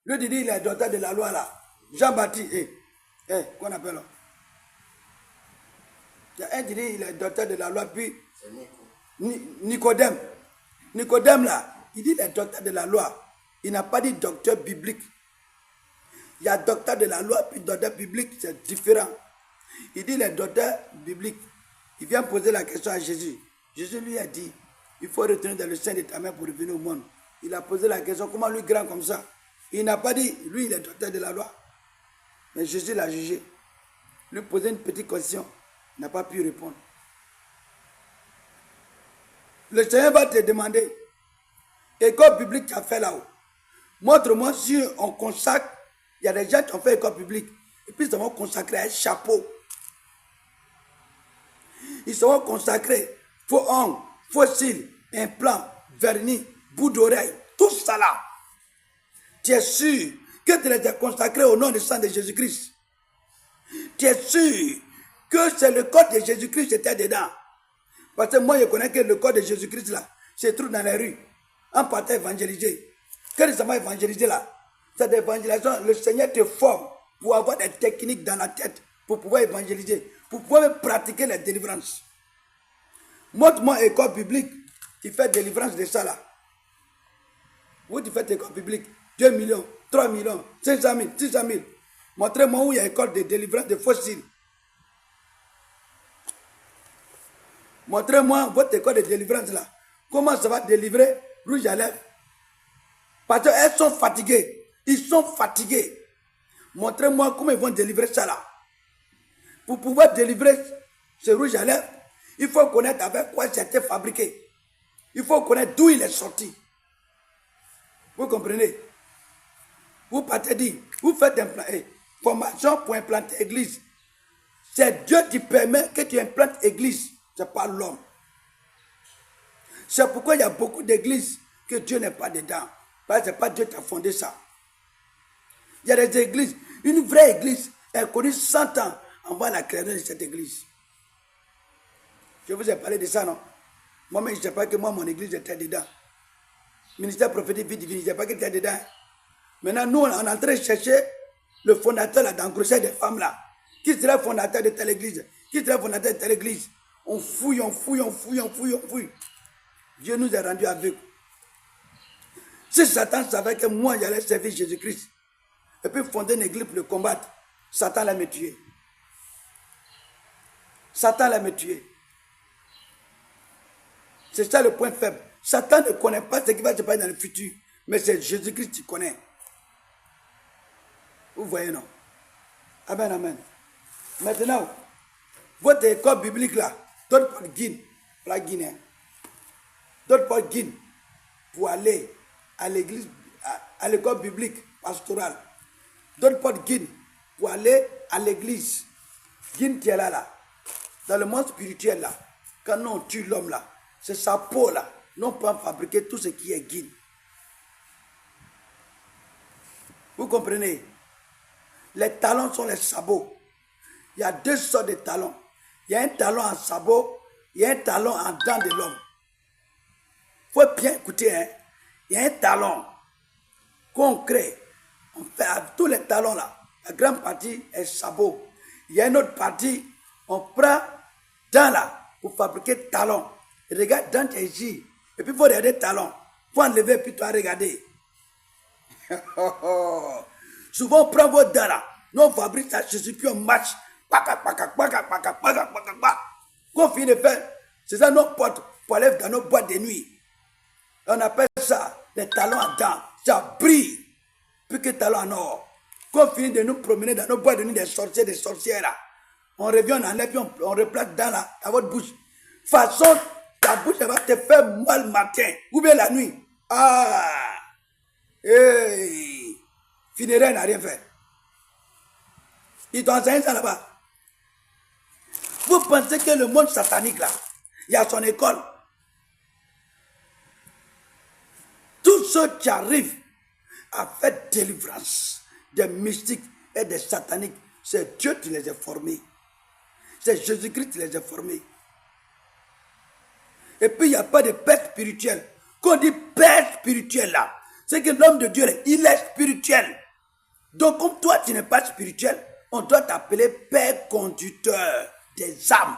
Lui dit, il est docteur de la loi là. Jean-Baptiste, qu'on appelle là. Il y a un qui dit, il est docteur de la loi, puis Nicodème. Nicodème là, il dit, il est docteur de la loi. Il n'a pas dit docteur biblique. Il y a docteur de la loi, puis docteur biblique, c'est différent. Il dit, il est docteur biblique. Il vient poser la question à Jésus. Jésus lui a dit, il faut retourner dans le sein de ta mère pour revenir au monde. Il a posé la question, comment lui grand comme ça? Il n'a pas dit, lui il est docteur de la loi. Mais Jésus l'a jugé. Lui poser une petite question, il n'a pas pu répondre. Le Seigneur va te demander, école publique tu as fait là-haut. Montre-moi si on consacre, il y a des gens qui ont fait école publique, et puis ils vont consacrer un chapeau. Ils seront consacrés, faux ongles, faux cils, implants, vernis, bout d'oreille, tout ça là. Tu es sûr que tu les as consacrés au nom du sang de Jésus-Christ. Tu es sûr que c'est le corps de Jésus-Christ qui était dedans. Parce que moi je connais que le corps de Jésus-Christ là, se trouve dans les rues, en partant évangéliser. Quand ils sont évangélisés là, cette évangélisation, le Seigneur te forme pour avoir des techniques dans la tête, pour pouvoir évangéliser, pour pouvoir pratiquer la délivrance. Montre-moi école publique, tu fais délivrance de ça là. Où tu fais école publique, 2 millions, 3 millions, 500 000, 600 000. Montrez-moi où il y a école de délivrance de fossiles. Montrez-moi votre école de délivrance là. Comment ça va délivrer rouge à lèvres? Parce qu'elles sont fatiguées. Ils sont fatigués. Montrez-moi comment ils vont délivrer ça là. Pour pouvoir délivrer ce rouge à lèvres, il faut connaître avec quoi ça a été fabriqué. Il faut connaître d'où il est sorti. Vous comprenez? Vous partez dire, vous faites formation pour implanter église. C'est Dieu qui permet que tu implantes église. Ce n'est pas l'homme. C'est pourquoi il y a beaucoup d'églises que Dieu n'est pas dedans. Parce que ce n'est pas Dieu qui a fondé ça. Il y a des églises. Une vraie église est connue 100 ans avant la création de cette église. Je vous ai parlé de ça, non? Moi-même, je ne sais pas que moi, mon église était dedans. Ministère prophétique, vie divine, je ne sais pas qu'il était dedans. Maintenant, nous, on est en train de chercher le fondateur là, d'engrossir des femmes là. Qui serait le fondateur de telle église? Qui serait le fondateur de telle église? On fouille, on fouille, on fouille, on fouille, on fouille. Dieu nous a rendus aveugles. Si Satan savait que moi, j'allais servir Jésus-Christ, et puis fonder une église pour le combattre, Satan allait me tuer. Satan allait me tuer. C'est ça le point faible. Satan ne connaît pas ce qui va se passer dans le futur, mais c'est Jésus-Christ qui connaît. Vous voyez, non? Amen, amen. Maintenant, votre école biblique là, d'autres pas de Guinée, la Guinée, d'autres pas de Guinée, pour aller à l'église, à l'école biblique pastorale, d'autres pas de Guinée, pour aller à l'église. Guinée qui est là, dans le monde spirituel là, quand on tue l'homme là, c'est sa peau là, non pas fabriquer tout ce qui est Guinée. Vous comprenez? Les talons sont les sabots. Il y a deux sortes de talons. Il y a un talon en sabot, il y a un talon en dents de l'homme. Il faut bien écouter, hein? Il y a un talon qu'on crée. On fait avec tous les talons là. La grande partie est sabot. Il y a une autre partie, on prend dents là pour fabriquer talons. Regarde dans tes yeux. Et puis il faut regarder talons. Il faut enlever et puis toi regarder. Souvent on prend vos dents là. Nous on fabrique ça, je suis puis on marche. Qu'on finit de faire, c'est ça nos potes pour aller dans nos boîtes de nuit. On appelle ça des talons à dents. Ça brille. Plus que talons en or. Qu'on finit de nous promener dans nos boîtes de nuit des sorciers, des sorcières là. On revient, on enlève, puis on replace dans votre bouche. Façon, ta bouche elle va te faire mal le matin ou bien la nuit. Ah! Hey! Funéraire n'a rien fait. Ils t'ont enseigné ça là-bas. Vous pensez que le monde satanique là, il y a son école. Tous ceux qui arrivent à faire délivrance des mystiques et des sataniques, c'est Dieu qui les a formés. C'est Jésus-Christ qui les a formés. Et puis il n'y a pas de père spirituel. Quand on dit père spirituel là, C'est que l'homme de Dieu, il est spirituel. Donc, comme toi, tu n'es pas spirituel, on doit t'appeler Père conducteur des âmes.